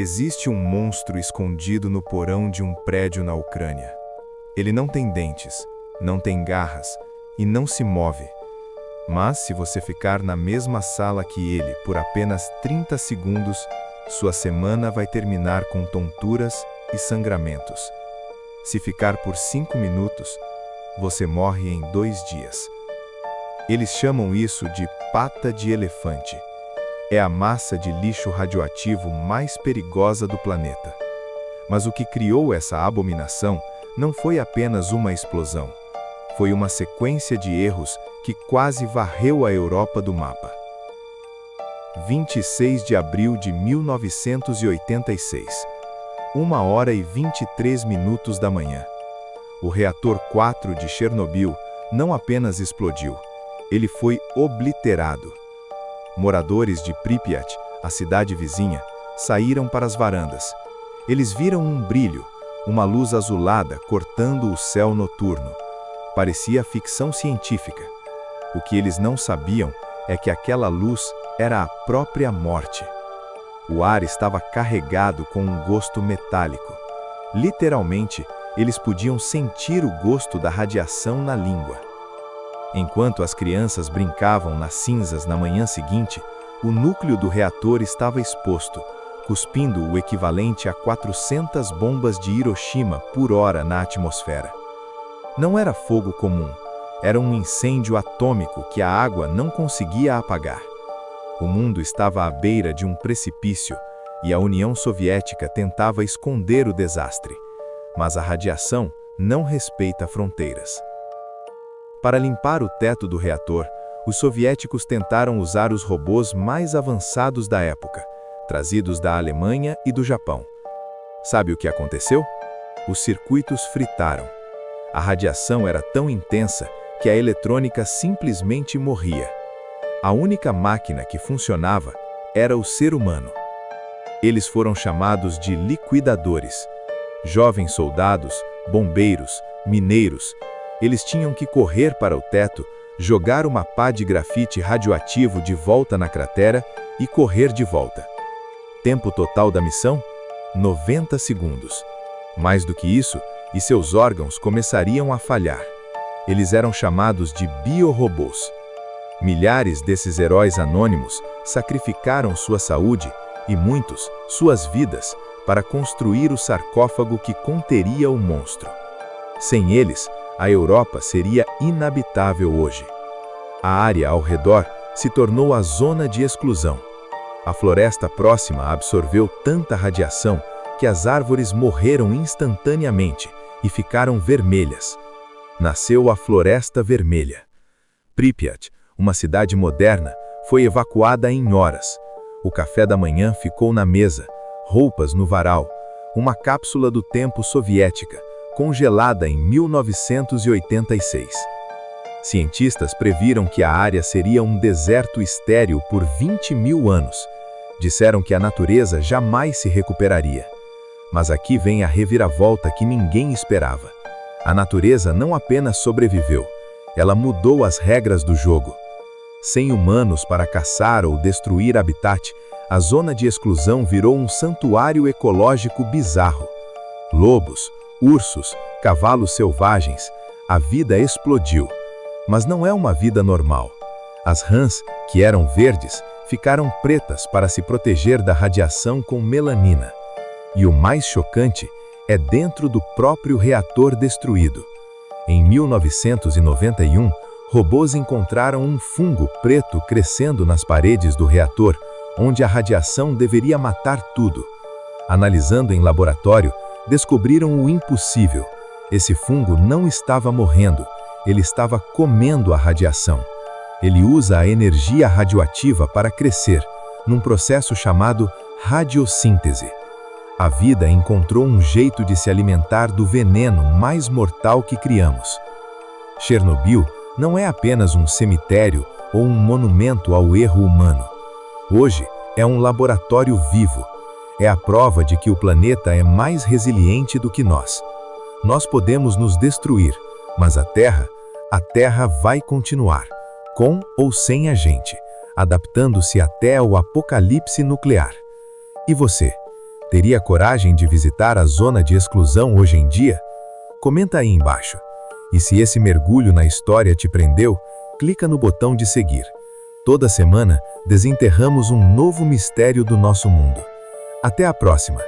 Existe um monstro escondido no porão de um prédio na Ucrânia. Ele não tem dentes, não tem garras e não se move. Mas se você ficar na mesma sala que ele por apenas 30 segundos, sua semana vai terminar com tonturas e sangramentos. Se ficar por 5 minutos, você morre em 2 dias. Eles chamam isso de pata de elefante. É a massa de lixo radioativo mais perigosa do planeta. Mas o que criou essa abominação não foi apenas uma explosão. Foi uma sequência de erros que quase varreu a Europa do mapa. 26 de abril de 1986, 1h23 da manhã. O reator 4 de Chernobyl não apenas explodiu, ele foi obliterado. Moradores de Pripyat, a cidade vizinha, saíram para as varandas. Eles viram um brilho, uma luz azulada cortando o céu noturno. Parecia ficção científica. O que eles não sabiam é que aquela luz era a própria morte. O ar estava carregado com um gosto metálico. Literalmente, eles podiam sentir o gosto da radiação na língua. Enquanto as crianças brincavam nas cinzas na manhã seguinte, o núcleo do reator estava exposto, cuspindo o equivalente a 400 bombas de Hiroshima por hora na atmosfera. Não era fogo comum, era um incêndio atômico que a água não conseguia apagar. O mundo estava à beira de um precipício e a União Soviética tentava esconder o desastre. Mas a radiação não respeita fronteiras. Para limpar o teto do reator, os soviéticos tentaram usar os robôs mais avançados da época, trazidos da Alemanha e do Japão. Sabe o que aconteceu? Os circuitos fritaram. A radiação era tão intensa que a eletrônica simplesmente morria. A única máquina que funcionava era o ser humano. Eles foram chamados de liquidadores. Jovens soldados, bombeiros, mineiros, eles tinham que correr para o teto, jogar uma pá de grafite radioativo de volta na cratera e correr de volta. Tempo total da missão? 90 segundos. Mais do que isso, e seus órgãos começariam a falhar. Eles eram chamados de biorobôs. Milhares desses heróis anônimos sacrificaram sua saúde e muitos, suas vidas, para construir o sarcófago que conteria o monstro. Sem eles, a Europa seria inabitável hoje. A área ao redor se tornou a zona de exclusão. A floresta próxima absorveu tanta radiação que as árvores morreram instantaneamente e ficaram vermelhas. Nasceu a Floresta Vermelha. Pripyat, uma cidade moderna, foi evacuada em horas. O café da manhã ficou na mesa, roupas no varal, uma cápsula do tempo soviética, congelada em 1986. Cientistas previram que a área seria um deserto estéril por 20 mil anos. Disseram que a natureza jamais se recuperaria. Mas aqui vem a reviravolta que ninguém esperava. A natureza não apenas sobreviveu, ela mudou as regras do jogo. Sem humanos para caçar ou destruir habitat, a zona de exclusão virou um santuário ecológico bizarro. Lobos, ursos, cavalos selvagens, a vida explodiu. Mas não é uma vida normal. As rãs, que eram verdes, ficaram pretas para se proteger da radiação com melanina. E o mais chocante é dentro do próprio reator destruído. Em 1991, robôs encontraram um fungo preto crescendo nas paredes do reator, onde a radiação deveria matar tudo. Analisando em laboratório, descobriram o impossível. Esse fungo não estava morrendo, ele estava comendo a radiação. Ele usa a energia radioativa para crescer, num processo chamado radiossíntese. A vida encontrou um jeito de se alimentar do veneno mais mortal que criamos. Chernobyl não é apenas um cemitério ou um monumento ao erro humano. Hoje é um laboratório vivo. É a prova de que o planeta é mais resiliente do que nós. Nós podemos nos destruir, mas a Terra vai continuar, com ou sem a gente, adaptando-se até ao apocalipse nuclear. E você? Teria coragem de visitar a zona de exclusão hoje em dia? Comenta aí embaixo. E se esse mergulho na história te prendeu, clica no botão de seguir. Toda semana, desenterramos um novo mistério do nosso mundo. Até a próxima!